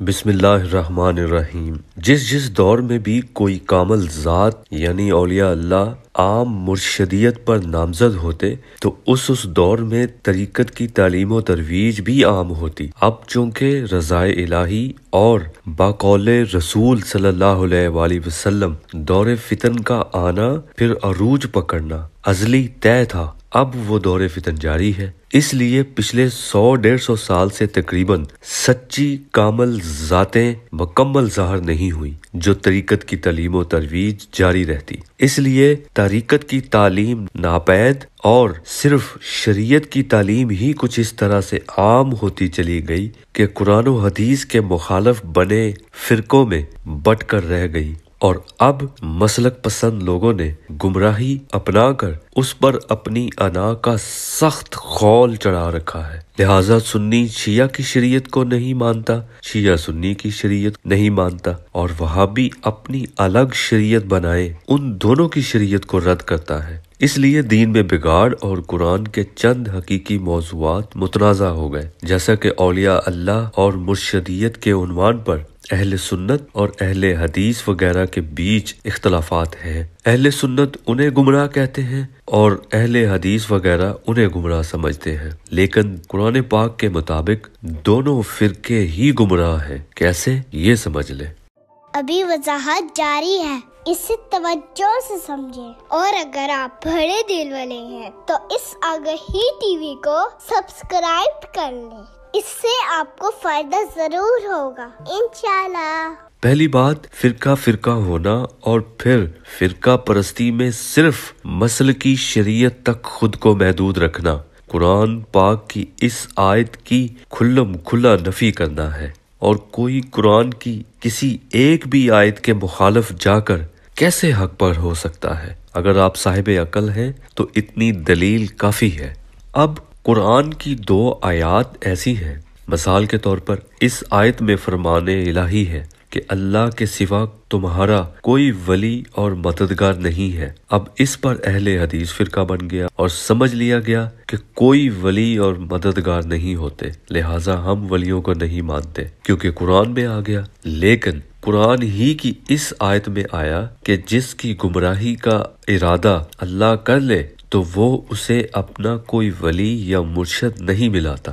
بسم اللہ الرحمن الرحیم۔ جس دور میں بھی کوئی کامل ذات یعنی اولیاء اللہ عام مرشدیت پر نامزد ہوتے تو اس دور میں طریقت کی تعلیم و ترویج بھی عام ہوتی۔ اب چونکہ رضائے الہی اور بقول رسول صلی اللہ علیہ وآلہ وسلم دور فتن کا آنا پھر عروج پکڑنا ازلی طے تھا، اب وہ دور فتن جاری ہے، اس لیے پچھلے 100-150 سال سے تقریباً سچی کامل ذاتیں مکمل ظاہر نہیں ہوئی جو طریقت کی تعلیم و ترویج جاری رہتی۔ اس لیے طریقت کی تعلیم ناپید اور صرف شریعت کی تعلیم ہی کچھ اس طرح سے عام ہوتی چلی گئی کہ قرآن و حدیث کے مخالف بنے فرقوں میں بٹ کر رہ گئی، اور اب مسلک پسند لوگوں نے گمراہی اپنا کر اس پر اپنی انا کا سخت خول چڑھا رکھا ہے۔ لہٰذا سنی شیعہ کی شریعت کو نہیں مانتا، شیعہ سنی کی شریعت نہیں مانتا، اور وہابی اپنی الگ شریعت بنائے ان دونوں کی شریعت کو رد کرتا ہے۔ اس لیے دین میں بگاڑ اور قرآن کے چند حقیقی موضوعات متنازع ہو گئے، جیسا کہ اولیاء اللہ اور مرشدیت کے عنوان پر اہل سنت اور اہل حدیث وغیرہ کے بیچ اختلافات ہیں۔ اہل سنت انہیں گمراہ کہتے ہیں اور اہل حدیث وغیرہ انہیں گمراہ سمجھتے ہیں، لیکن قرآن پاک کے مطابق دونوں فرقے ہی گمراہ ہیں۔ کیسے؟ یہ سمجھ لیں۔ ابھی وضاحت جاری ہے، اسے توجہ سے سمجھیں، اور اگر آپ بڑے دل والے ہیں تو اس آگہی ٹی وی کو سبسکرائب کر لیں، اس سے آپ کو فائدہ ضرور ہوگا انشاءاللہ۔ پہلی بات، فرقہ ہونا اور پھر فرقہ پرستی میں صرف مسلکی شریعت تک خود کو محدود رکھنا، قرآن پاک کی اس آیت کی کھلم کھلا نفی کرنا ہے، اور کوئی قرآن کی کسی ایک بھی آیت کے مخالف جا کر کیسے حق پر ہو سکتا ہے؟ اگر آپ صاحب عقل ہیں تو اتنی دلیل کافی ہے۔ اب قرآن کی 2 آیات ایسی ہیں، مثال کے طور پر اس آیت میں فرمان الہی ہے کہ اللہ کے سوا تمہارا کوئی ولی اور مددگار نہیں ہے۔ اب اس پر اہل حدیث فرقہ بن گیا اور سمجھ لیا گیا کہ کوئی ولی اور مددگار نہیں ہوتے، لہٰذا ہم ولیوں کو نہیں مانتے کیونکہ قرآن میں آ گیا۔ لیکن قرآن ہی کی اس آیت میں آیا کہ جس کی گمراہی کا ارادہ اللہ کر لے تو وہ اسے اپنا کوئی ولی یا مرشد نہیں ملاتا۔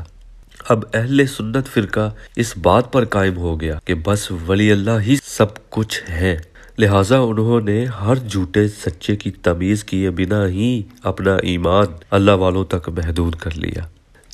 اب اہل سنت فرقہ اس بات پر قائم ہو گیا کہ بس ولی اللہ ہی سب کچھ ہے، لہٰذا انہوں نے ہر جھوٹے سچے کی تمیز کیے بنا ہی اپنا ایمان اللہ والوں تک محدود کر لیا،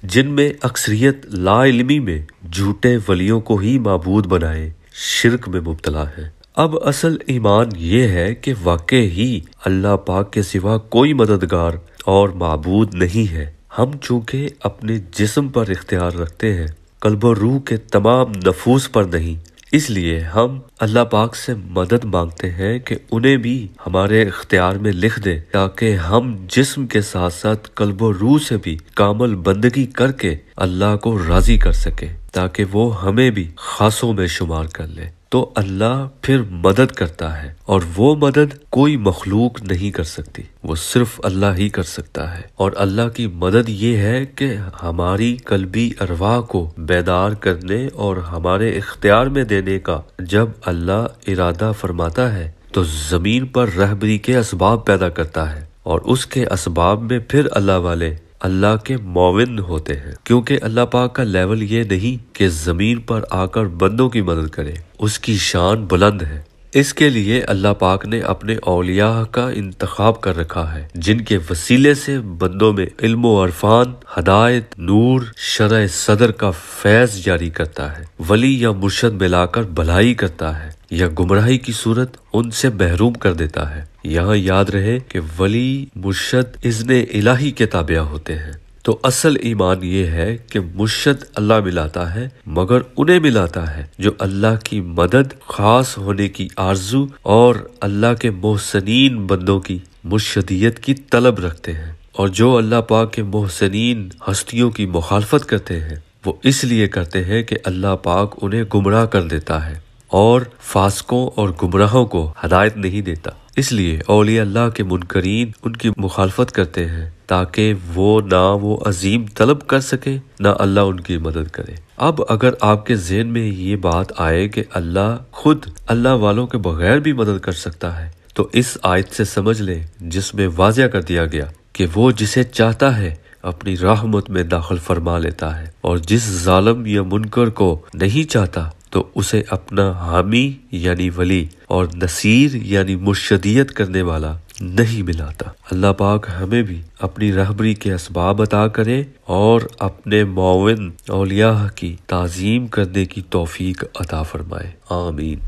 جن میں اکثریت لا علمی میں جھوٹے ولیوں کو ہی معبود بنائے شرک میں مبتلا ہے۔ اب اصل ایمان یہ ہے کہ واقع ہی اللہ پاک کے سوا کوئی مددگار اور معبود نہیں ہے۔ ہم چونکہ اپنے جسم پر اختیار رکھتے ہیں، قلب و روح کے تمام نفوس پر نہیں، اس لیے ہم اللہ پاک سے مدد مانگتے ہیں کہ انہیں بھی ہمارے اختیار میں لکھ دے تاکہ ہم جسم کے ساتھ ساتھ قلب و روح سے بھی کامل بندگی کر کے اللہ کو راضی کر سکے، تاکہ وہ ہمیں بھی خاصوں میں شمار کر لے۔ تو اللہ پھر مدد کرتا ہے، اور وہ مدد کوئی مخلوق نہیں کر سکتی، وہ صرف اللہ ہی کر سکتا ہے۔ اور اللہ کی مدد یہ ہے کہ ہماری قلبی ارواح کو بیدار کرنے اور ہمارے اختیار میں دینے کا جب اللہ ارادہ فرماتا ہے تو زمین پر رہبری کے اسباب پیدا کرتا ہے، اور اس کے اسباب میں پھر اللہ والے اللہ کے معاون ہوتے ہیں، کیونکہ اللہ پاک کا لیول یہ نہیں کہ زمین پر آ کر بندوں کی مدد کرے، اس کی شان بلند ہے۔ اس کے لیے اللہ پاک نے اپنے اولیاء کا انتخاب کر رکھا ہے، جن کے وسیلے سے بندوں میں علم و عرفان، ہدایت، نور، شرح صدر کا فیض جاری کرتا ہے۔ ولی یا مرشد ملا کر بھلائی کرتا ہے یا گمراہی کی صورت ان سے محروم کر دیتا ہے۔ یہاں یاد رہے کہ ولی مرشد اذن الہی کے تابع ہوتے ہیں۔ تو اصل ایمان یہ ہے کہ مرشد اللہ ملاتا ہے، مگر انہیں ملاتا ہے جو اللہ کی مدد، خاص ہونے کی آرزو اور اللہ کے محسنین بندوں کی مرشدیت کی طلب رکھتے ہیں، اور جو اللہ پاک کے محسنین ہستیوں کی مخالفت کرتے ہیں وہ اس لیے کرتے ہیں کہ اللہ پاک انہیں گمراہ کر دیتا ہے اور فاسقوں اور گمراہوں کو ہدایت نہیں دیتا۔ اس لیے اولیاء اللہ کے منکرین ان کی مخالفت کرتے ہیں تاکہ وہ نہ وہ عظیم طلب کر سکے نہ اللہ ان کی مدد کرے۔ اب اگر آپ کے ذہن میں یہ بات آئے کہ اللہ خود اللہ والوں کے بغیر بھی مدد کر سکتا ہے تو اس آیت سے سمجھ لیں جس میں واضح کر دیا گیا کہ وہ جسے چاہتا ہے اپنی رحمت میں داخل فرما لیتا ہے، اور جس ظالم یا منکر کو نہیں چاہتا تو اسے اپنا حامی یعنی ولی اور نصیر یعنی مرشدیت کرنے والا نہیں ملاتا۔ اللہ پاک ہمیں بھی اپنی رہبری کے اسباب عطا کرے اور اپنے معاون اولیاء کی تعظیم کرنے کی توفیق عطا فرمائے، آمین۔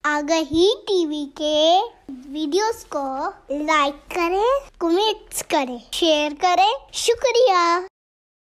آگہی ٹی وی کے ویڈیوز کو لائک کریں، کمنٹس کریں، شیئر کریں، شکریہ۔